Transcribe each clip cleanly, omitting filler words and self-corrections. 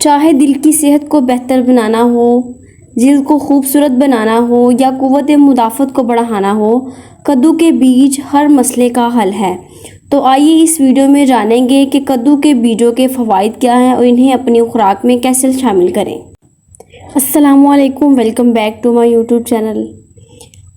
चाहे दिल की सेहत को बेहतर बनाना हो, जिल्द को खूबसूरत बनाना हो या क़ुव्वत मुदाफ़त को बढ़ाना हो, कद्दू के बीज हर मसले का हल है। तो आइए इस वीडियो में जानेंगे कि कद्दू के बीजों के फ़वाइद क्या हैं और इन्हें अपनी खुराक में कैसे शामिल करें। अस्सलामुअलैकुम, welcome back to my YouTube channel.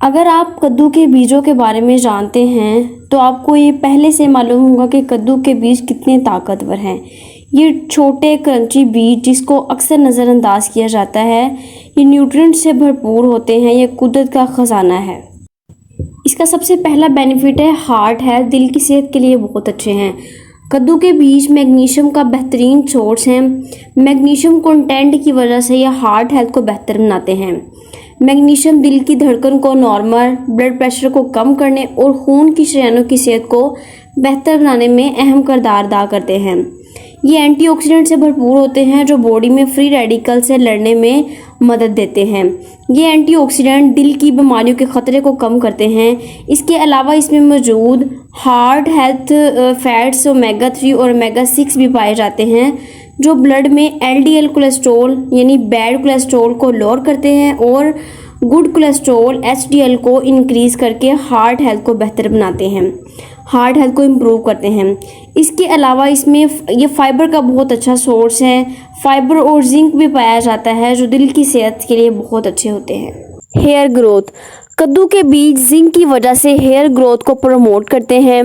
अगर आप कद्दू के बीजों के बारे में जानते हैं तो आपको ये पहले से मालूम होगा कि कद्दू के बीज कितने ताकतवर हैं। ये छोटे क्रंची बीज जिसको अक्सर नज़रअंदाज किया जाता है, ये न्यूट्रिएंट से भरपूर होते हैं। ये कुदरत का ख़जाना है। इसका सबसे पहला बेनिफिट है हार्ट हेल्थ, दिल की सेहत के लिए बहुत अच्छे हैं। कद्दू के बीज मैग्नीशियम का बेहतरीन सोर्स हैं। मैग्नीशियम कंटेंट की वजह से ये हार्ट हेल्थ को बेहतर बनाते हैं। मैग्नीशियम दिल की धड़कन को नॉर्मल, ब्लड प्रेशर को कम करने और खून की शरीयानों की सेहत को बेहतर बनाने में अहम किरदार अदा करते हैं। ये एंटीऑक्सीडेंट से भरपूर होते हैं जो बॉडी में फ्री रेडिकल से लड़ने में मदद देते हैं। ये एंटीऑक्सीडेंट दिल की बीमारियों के ख़तरे को कम करते हैं। इसके अलावा इसमें मौजूद हार्ट हेल्थ फैट्स ओमेगा 3 और ओमेगा 6 भी पाए जाते हैं जो ब्लड में एलडीएल कोलेस्ट्रॉल यानी बैड कोलेस्ट्रॉल को लोअर करते हैं और गुड कोलेस्ट्रॉल एचडीएल को इंक्रीज़ करके हार्ट हेल्थ को बेहतर बनाते हैं, हार्ट हेल्थ को इम्प्रूव करते हैं। इसके अलावा इसमें ये फाइबर का बहुत अच्छा सोर्स है। फाइबर और जिंक भी पाया जाता है जो दिल की सेहत के लिए बहुत अच्छे होते हैं। हेयर ग्रोथ, कद्दू के बीज जिंक की वजह से हेयर ग्रोथ को प्रमोट करते हैं।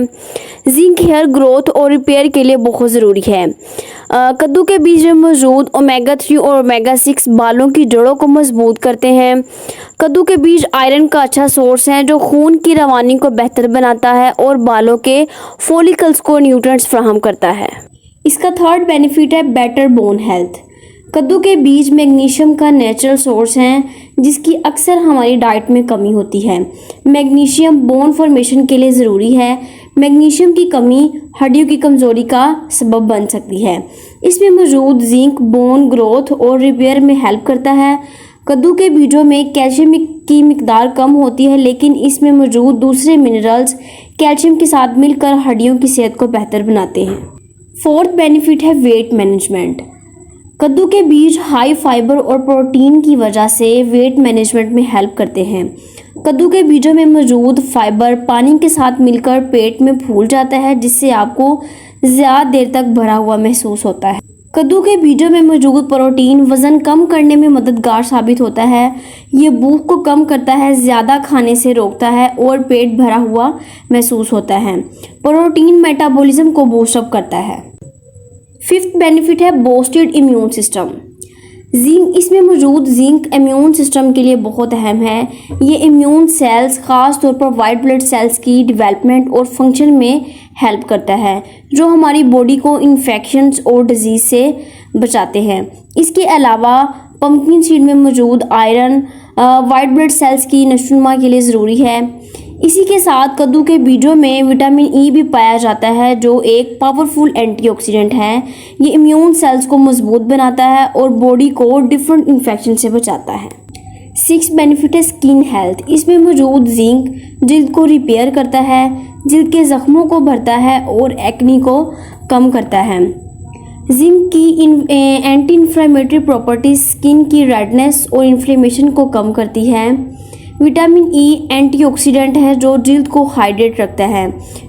जिंक हेयर ग्रोथ और रिपेयर के लिए बहुत ज़रूरी है। कद्दू के बीज में मौजूद ओमेगा 3 और ओमेगा 6 बालों की जड़ों को मजबूत करते हैं। कद्दू के बीज आयरन का अच्छा सोर्स है जो खून की रवानी को बेहतर बनाता है और बालों के फॉलिकल्स को न्यूट्रिएंट्स फराहम करता है। इसका थर्ड बेनिफिट है बेटर बोन हेल्थ। कद्दू के बीज मैग्नीशियम का नेचुरल सोर्स हैं जिसकी अक्सर हमारी डाइट में कमी होती है। मैग्नीशियम बोन फॉर्मेशन के लिए ज़रूरी है। मैग्नीशियम की कमी हड्डियों की कमज़ोरी का सबब बन सकती है। इसमें मौजूद जिंक बोन ग्रोथ और रिपेयर में हेल्प करता है। कद्दू के बीजों में कैल्शियम की मिकदार कम होती है लेकिन इसमें मौजूद दूसरे मिनरल्स कैल्शियम के साथ मिलकर हड्डियों की सेहत को बेहतर बनाते हैं। फोर्थ बेनिफिट है वेट मैनेजमेंट। कद्दू के बीज हाई फाइबर और प्रोटीन की वजह से वेट मैनेजमेंट में हेल्प करते हैं। कद्दू के बीजों में मौजूद फाइबर पानी के साथ मिलकर पेट में फूल जाता है जिससे आपको ज़्यादा देर तक भरा हुआ महसूस होता है। कद्दू के बीजों में मौजूद प्रोटीन वज़न कम करने में मददगार साबित होता है। ये भूख को कम करता है, ज़्यादा खाने से रोकता है और पेट भरा हुआ महसूस होता है। प्रोटीन मेटाबॉलिज्म को बूस्ट अप करता है। फिफ्थ बेनिफिट है बूस्टेड इम्यून सिस्टम। जिंक, इसमें मौजूद जिंक इम्यून सिस्टम के लिए बहुत अहम है। ये इम्यून सेल्स ख़ास तौर पर वाइट ब्लड सेल्स की डेवलपमेंट और फंक्शन में हेल्प करता है जो हमारी बॉडी को इन्फेक्शंस और डिजीज़ से बचाते हैं। इसके अलावा पम्पकिन सीड में मौजूद आयरन वाइट ब्लड सेल्स की नशोनुमा के लिए ज़रूरी है। इसी के साथ कद्दू के बीजों में विटामिन ई भी पाया जाता है जो एक पावरफुल एंटीऑक्सीडेंट है। ये इम्यून सेल्स को मजबूत बनाता है और बॉडी को डिफरेंट इन्फेक्शन से बचाता है। सिक्स बेनिफिट है स्किन हेल्थ। इसमें मौजूद जिंक जिल्द को रिपेयर करता है, जिल्द के ज़ख्मों को भरता है और एक्नी को कम करता है। जिंक की एंटी इन्फ्लेमेटरी प्रॉपर्टीज स्किन की रेडनेस और इन्फ्लेमेशन को कम करती है। विटामिन ई एंटीऑक्सीडेंट है जो जिल्द को हाइड्रेट रखता है।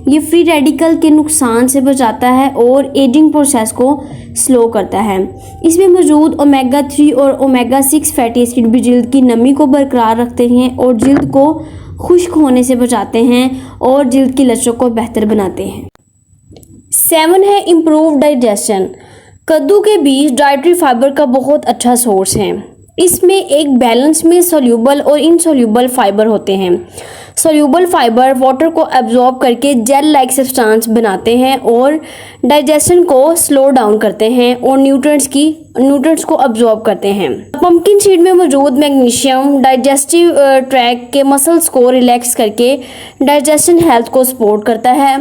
ये फ्री रेडिकल के नुकसान से बचाता है और एजिंग प्रोसेस को स्लो करता है। इसमें मौजूद ओमेगा 3 और ओमेगा 6 फैटी एसिड भी जिल्द की नमी को बरकरार रखते हैं और जिल्द को खुश्क होने से बचाते हैं और जिल्द की लचक को बेहतर बनाते हैं। 7 है इम्प्रूव डाइजेशन। कद्दू के बीज डाइटरी फाइबर का बहुत अच्छा सोर्स हैं। इसमें एक बैलेंस में सोल्यूबल और इनसोल्यूबल फाइबर होते हैं। सोल्यूबल फाइबर वाटर को एब्जॉर्ब करके जेल लाइक सब्सटेंस बनाते हैं और डाइजेशन को स्लो डाउन करते हैं और न्यूट्रिएंट्स को एब्जॉर्ब करते हैं। पम्पकिन सीड में मौजूद मैग्नीशियम डाइजेस्टिव ट्रैक्ट के मसल्स को रिलैक्स करके डाइजेशन हेल्थ को सपोर्ट करता है।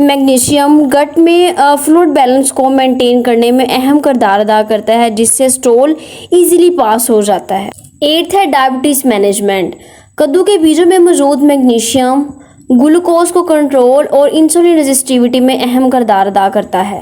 मैग्नीशियम गट में फ्लूइड बैलेंस को मेंटेन करने में अहम किरदार अदा करता है जिससे स्टूल इजीली पास हो जाता है। 8 है डायबिटीज़ मैनेजमेंट। कद्दू के बीजों में मौजूद मैग्नीशियम ग्लूकोज को कंट्रोल और इंसुलिन रेजिस्टिविटी में अहम किरदार अदा करता है।